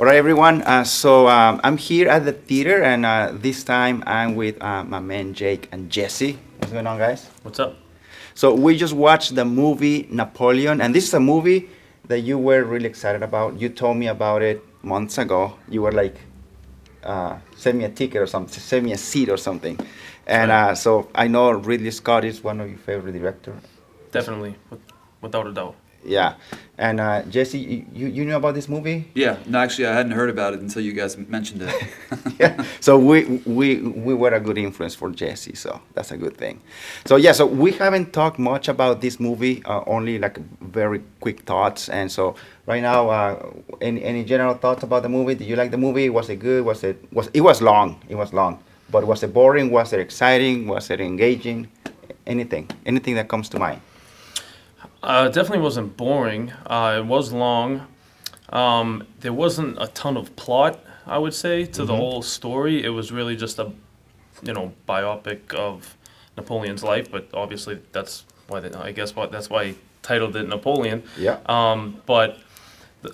All right, everyone. I'm here at the theater, and this time I'm with my man Jake and Jesse. What's going on, guys? What's up? So we just watched the movie Napoleon, and this is a movie that you were really excited about. You told me about it months ago. You were like, send me a ticket or something, send me a seat or something. And Right. so I know Ridley Scott is one of your favorite directors. Definitely, without a doubt. Yeah. And Jesse, you knew about this movie? Yeah, no, actually, I hadn't heard about it until you guys mentioned it. Yeah. So we were a good influence for Jesse, so that's a good thing. So yeah, so we haven't talked much about this movie, only like very quick thoughts. And so right now, any general thoughts about the movie? Did you like the movie? Was it good? It was long? It was long, but was it boring? Was it exciting? Was it engaging? Anything that comes to mind? Definitely wasn't boring. It was long. There wasn't a ton of plot, I would say, to the whole story. It was really just a, biopic of Napoleon's life. But obviously, that's why that's why he titled it Napoleon. Yeah. But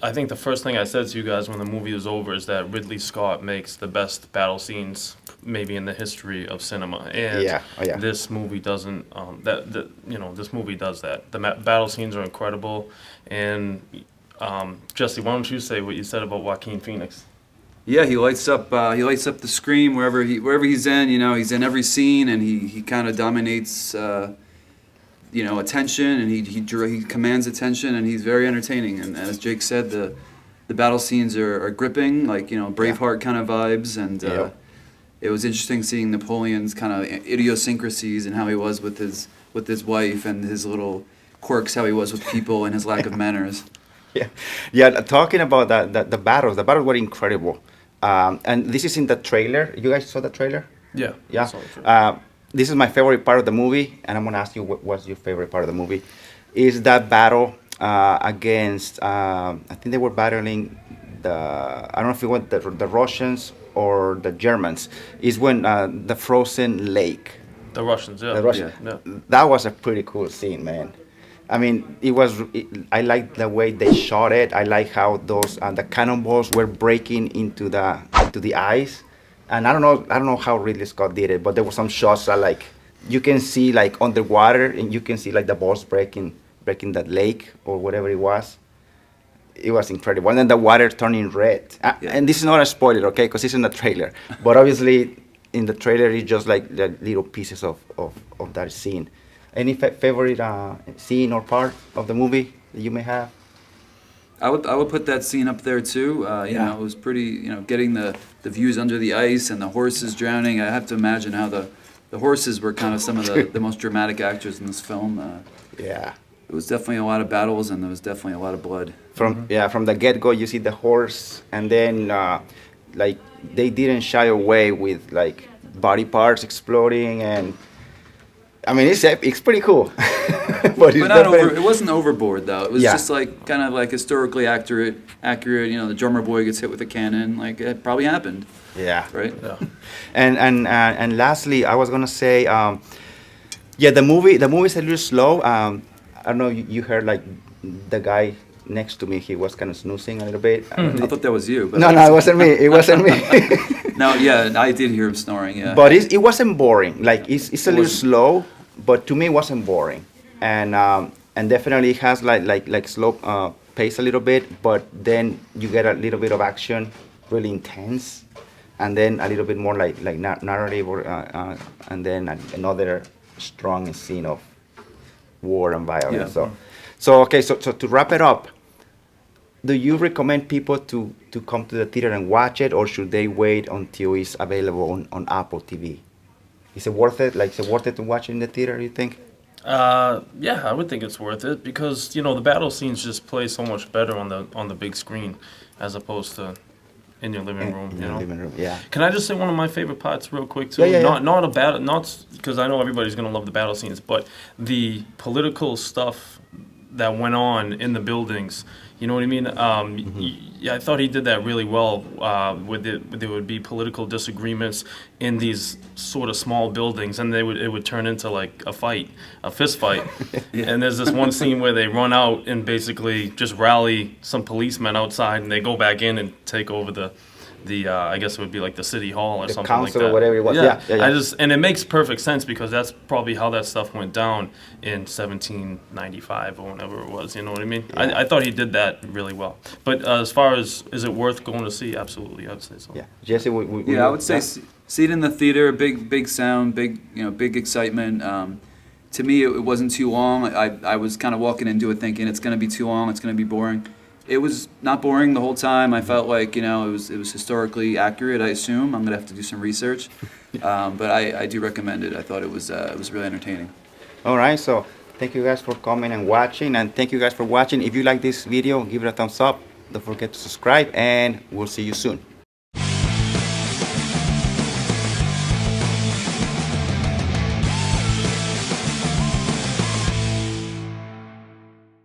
I think the first thing I said to you guys when the movie was over is that Ridley Scott makes the best battle scenes maybe in the history of cinema, and Yeah. Oh, yeah. this movie doesn't. This movie does that. The battle scenes are incredible, and Jesse, why don't you say what you said about Joaquin Phoenix? Yeah, he lights up the screen wherever he's in. He's in every scene, and he kind of dominates. Attention, and he commands attention, and he's very entertaining. And as Jake said, the battle scenes are gripping, like Braveheart kind of vibes, and it was interesting seeing Napoleon's kind of idiosyncrasies and how he was with his wife and his little quirks, how he was with people, and his lack of manners. Yeah. Talking about the battles were incredible, and this is in the trailer. You guys saw the trailer? Yeah. Yeah. That's all true. This is my favorite part of the movie, and I'm gonna ask you what's your favorite part of the movie. Is that battle against? I think they were battling I don't know if it was the Russians or the Germans. Is when the frozen lake. The Russians, yeah. The Russians. Yeah. That was a pretty cool scene, man. I mean, I like the way they shot it. I like how those the cannonballs were breaking into the ice. And I don't know how Ridley Scott did it, but there were some shots that like you can see like underwater, and you can see like the balls breaking that lake or whatever it was. It was incredible, and then the water turning red. And this is not a spoiler, okay? Because it's in the trailer. But obviously, in the trailer, it's just like the little pieces of that scene. Any favorite scene or part of the movie that you may have? I would put that scene up there too. It was pretty. Getting the views under the ice and the horses drowning. I have to imagine how the horses were kind of some of the most dramatic actors in this film. Yeah. It was definitely a lot of battles, and there was definitely a lot of blood. From the get-go, you see the horse, and then like they didn't shy away with like body parts exploding, and I mean it's pretty cool. But it wasn't overboard though. It was Yeah. just like kind of like historically accurate. The drummer boy gets hit with a cannon. Like it probably happened. Yeah. Right. Yeah. And lastly, I was gonna say, the movie's a little slow. I don't know. You heard like the guy next to me. He was kind of snoozing a little bit. I thought that was you. But No, it wasn't me. It wasn't me. No, yeah, I did hear him snoring. Yeah. But it wasn't boring. Like it's a little wasn't. slow, but to me it wasn't boring. And definitely it has like slow pace a little bit, but then you get a little bit of action, really intense, and then a little bit more like narrative, or and then another strong scene of war and violence. Yeah. So to wrap it up, do you recommend people to come to the theater and watch it, or should they wait until it's available on Apple TV? Is it worth it? Like, is it worth it to watch it in the theater, you think? Yeah, I would think it's worth it because the battle scenes just play so much better on the big screen as opposed to in your living room. In your living room, yeah. Can I just say one of my favorite parts real quick too? Yeah. Not because I know everybody's gonna love the battle scenes, but the political stuff that went on in the buildings. You know what I mean? Yeah, I thought he did that really well. There would be political disagreements in these sort of small buildings, and it would turn into like a fight, a fist fight. And there's this one scene where they run out and basically just rally some policemen outside, and they go back in and take over the I guess it would be like the city hall or The something like council that. or whatever it was. Yeah. And it makes perfect sense because that's probably how that stuff went down in 1795 or whenever it was. You know what I mean? Yeah. I thought he did that really well. But as far as is it worth going to see? Absolutely, I'd say so. Yeah, Jesse. Yeah, I would say see it in the theater. Big sound, big excitement. To me, it wasn't too long. I was kind of walking into it thinking it's going to be too long. It's going to be boring. It was not boring the whole time. I felt like it was historically accurate. I assume I'm gonna have to do some research, but I do recommend it. I thought it was really entertaining. All right, so thank you guys for coming and watching, and thank you guys for watching. If you like this video, give it a thumbs up. Don't forget to subscribe, and we'll see you soon.